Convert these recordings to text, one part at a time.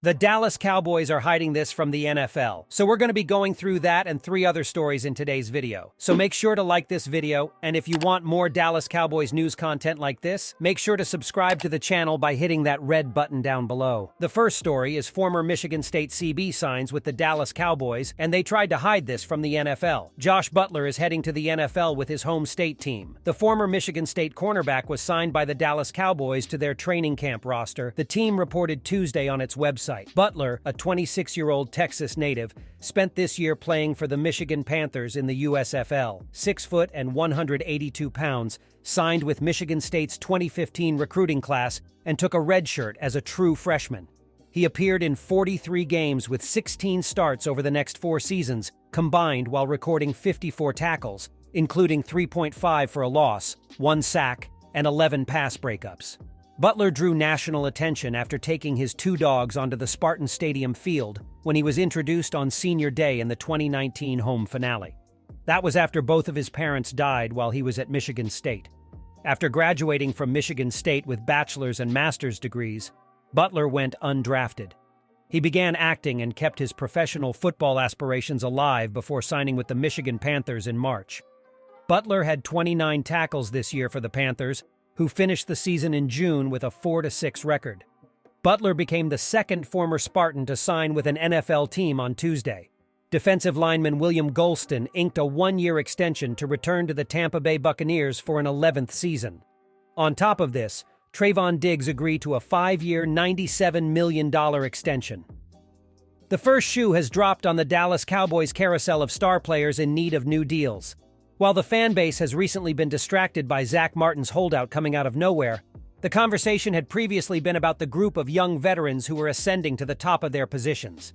The Dallas Cowboys are hiding this from the NFL, so we're going to be going through that and 3 other stories in today's video. So make sure to like this video, and if you want more Dallas Cowboys news content like this, make sure to subscribe to the channel by hitting that red button down below. The first story is former Michigan State CB signs with the Dallas Cowboys, and they tried to hide this from the NFL. Josh Butler is heading to the NFL with his home state team. The former Michigan State cornerback was signed by the Dallas Cowboys to their training camp roster, the team reported Tuesday on its website. Butler, a 26-year-old Texas native, spent this year playing for the Michigan Panthers in the USFL. 6 foot and 182 pounds, signed with Michigan State's 2015 recruiting class and took a redshirt as a true freshman. He appeared in 43 games with 16 starts over the next 4 seasons, combined while recording 54 tackles, including 3.5 for a loss, 1 sack, and 11 pass breakups. Butler drew national attention after taking his 2 dogs onto the Spartan Stadium field when he was introduced on Senior Day in the 2019 home finale. That was after both of his parents died while he was at Michigan State. After graduating from Michigan State with bachelor's and master's degrees, Butler went undrafted. He began acting and kept his professional football aspirations alive before signing with the Michigan Panthers in March. Butler had 29 tackles this year for the Panthers, who finished the season in June with a 4-6 record. Butler became the second former Spartan to sign with an NFL team on Tuesday. Defensive lineman William Golston inked a 1-year extension to return to the Tampa Bay Buccaneers for an 11th season. On top of this, Trevon Diggs agreed to a 5-year, $97 million extension. The first shoe has dropped on the Dallas Cowboys carousel of star players in need of new deals. While the fan base has recently been distracted by Zach Martin's holdout coming out of nowhere, the conversation had previously been about the group of young veterans who were ascending to the top of their positions.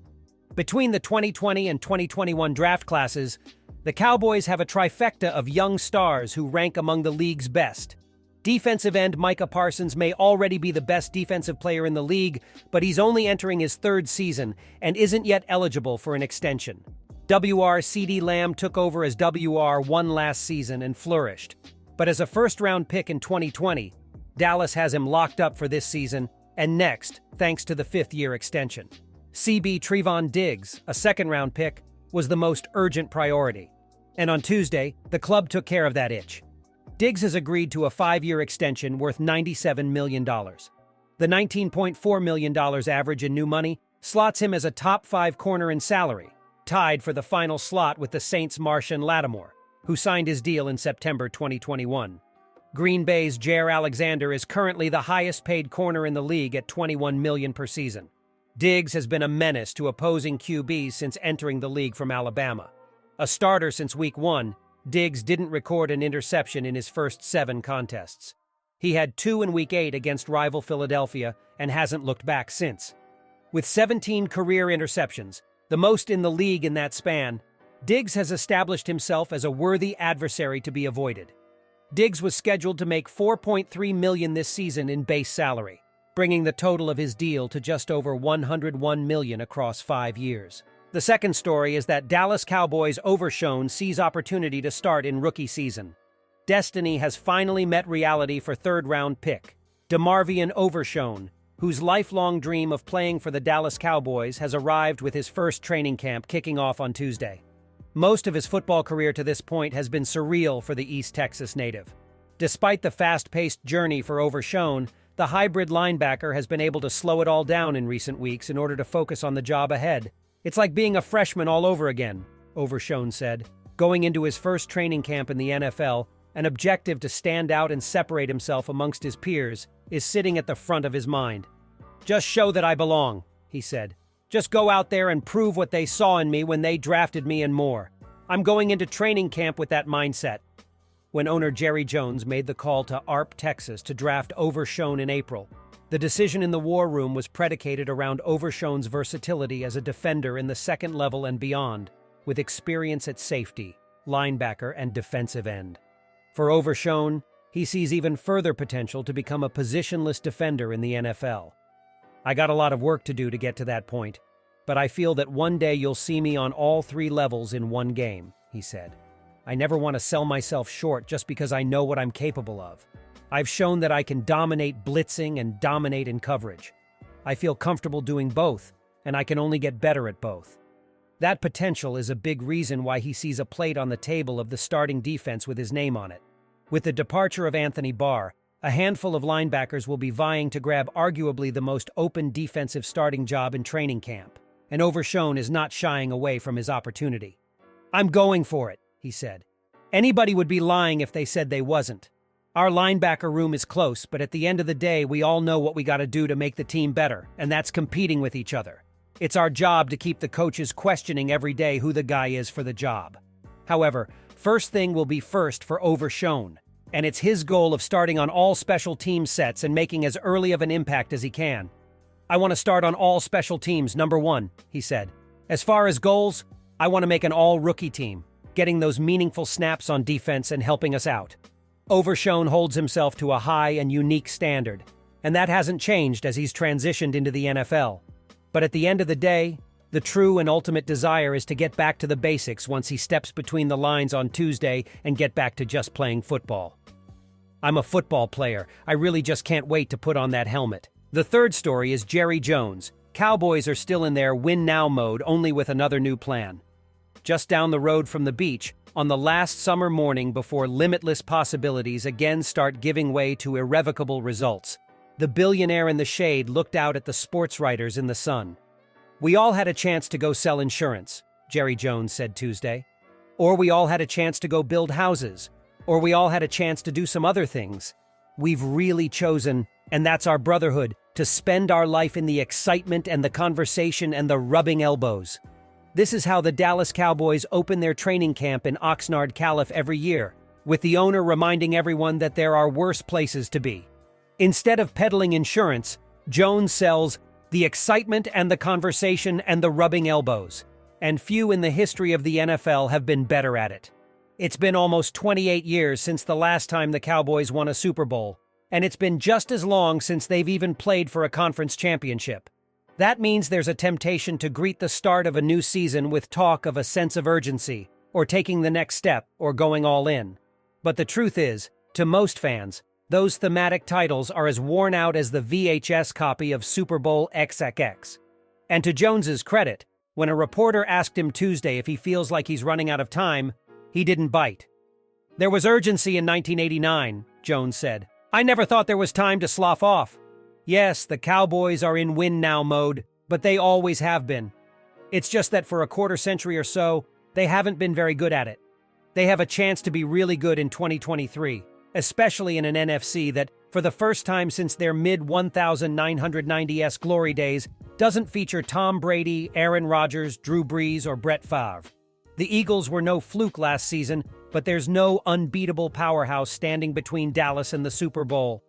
Between the 2020 and 2021 draft classes, the Cowboys have a trifecta of young stars who rank among the league's best. Defensive end Micah Parsons may already be the best defensive player in the league, but he's only entering his 3rd season and isn't yet eligible for an extension. CeeDee Lamb took over as WR1 last season and flourished. But as a first-round pick in 2020, Dallas has him locked up for this season and next, thanks to the 5th-year extension. CB Trevon Diggs, a second-round pick, was the most urgent priority. And on Tuesday, the club took care of that itch. Diggs has agreed to a 5-year extension worth $97 million. The $19.4 million average in new money slots him as a top 5 corner in salary, tied for the final slot with the Saints' Marshon Lattimore, who signed his deal in September 2021. Green Bay's Jair Alexander is currently the highest-paid corner in the league at $21 million per season. Diggs has been a menace to opposing QBs since entering the league from Alabama. A starter since Week 1, Diggs didn't record an interception in his first 7 contests. He had 2 in Week 8 against rival Philadelphia and hasn't looked back since. With 17 career interceptions, the most in the league in that span, Diggs has established himself as a worthy adversary to be avoided. Diggs was scheduled to make $4.3 million this season in base salary, bringing the total of his deal to just over $101 million across 5 years. The second story is that Dallas Cowboys Overshown sees opportunity to start in rookie season. Destiny has finally met reality for 3rd-round pick DeMarvion Overshown, whose lifelong dream of playing for the Dallas Cowboys has arrived with his first training camp kicking off on Tuesday. Most of his football career to this point has been surreal for the East Texas native. Despite the fast-paced journey for Overshown, the hybrid linebacker has been able to slow it all down in recent weeks in order to focus on the job ahead. "It's like being a freshman all over again," Overshown said. Going into his first training camp in the NFL, an objective to stand out and separate himself amongst his peers is sitting at the front of his mind. "Just show that I belong," he said. "Just go out there and prove what they saw in me when they drafted me and more. I'm going into training camp with that mindset." When owner Jerry Jones made the call to Arp, Texas to draft Overshown in April, the decision in the war room was predicated around Overshown's versatility as a defender in the 2nd level and beyond, with experience at safety, linebacker, and defensive end. For Overshown, he sees even further potential to become a positionless defender in the NFL. "I got a lot of work to do to get to that point, but I feel that one day you'll see me on all 3 levels in one game," he said. "I never want to sell myself short just because I know what I'm capable of. I've shown that I can dominate blitzing and dominate in coverage. I feel comfortable doing both, and I can only get better at both. That potential is a big reason why he sees a plate on the table of the starting defense with his name on it. With the departure of Anthony Barr, a handful of linebackers will be vying to grab arguably the most open defensive starting job in training camp, and Overshown is not shying away from his opportunity. "I'm going for it," he said. "Anybody would be lying if they said they wasn't. Our linebacker room is close, but at the end of the day, we all know what we got to do to make the team better, and that's competing with each other. It's our job to keep the coaches questioning every day who the guy is for the job." However, first thing will be first for Overshown, and it's his goal of starting on all special team sets and making as early of an impact as he can. "I want to start on all special teams, number one," he said. "As far as goals, I want to make an all-rookie team, getting those meaningful snaps on defense and helping us out." Overshown holds himself to a high and unique standard, and that hasn't changed as he's transitioned into the NFL. But at the end of the day, the true and ultimate desire is to get back to the basics once he steps between the lines on Tuesday and get back to just playing football. "I'm a football player. I really just can't wait to put on that helmet." The third story is Jerry Jones. Cowboys are still in their win-now mode, only with another new plan. Just down the road from the beach, on the last summer morning before limitless possibilities again start giving way to irrevocable results, the billionaire in the shade looked out at the sports writers in the sun. "We all had a chance to go sell insurance," Jerry Jones said Tuesday. "Or we all had a chance to go build houses. Or we all had a chance to do some other things. We've really chosen, and that's our brotherhood, to spend our life in the excitement and the conversation and the rubbing elbows." This is how the Dallas Cowboys open their training camp in Oxnard, Calif every year, with the owner reminding everyone that there are worse places to be. Instead of peddling insurance, Jones sells the excitement and the conversation and the rubbing elbows, and few in the history of the NFL have been better at it. It's been almost 28 years since the last time the Cowboys won a Super Bowl, and it's been just as long since they've even played for a conference championship. That means there's a temptation to greet the start of a new season with talk of a sense of urgency, or taking the next step, or going all in. But the truth is, to most fans, those thematic titles are as worn out as the VHS copy of Super Bowl XXX. And to Jones's credit, when a reporter asked him Tuesday if he feels like he's running out of time, he didn't bite. "There was urgency in 1989, Jones said. "I never thought there was time to slough off. Yes, the Cowboys are in win-now mode, but they always have been. It's just that for a quarter century or so, they haven't been very good at it. They have a chance to be really good in 2023, especially in an NFC that, for the first time since their mid-1990s glory days, doesn't feature Tom Brady, Aaron Rodgers, Drew Brees, or Brett Favre. The Eagles were no fluke last season, but there's no unbeatable powerhouse standing between Dallas and the Super Bowl.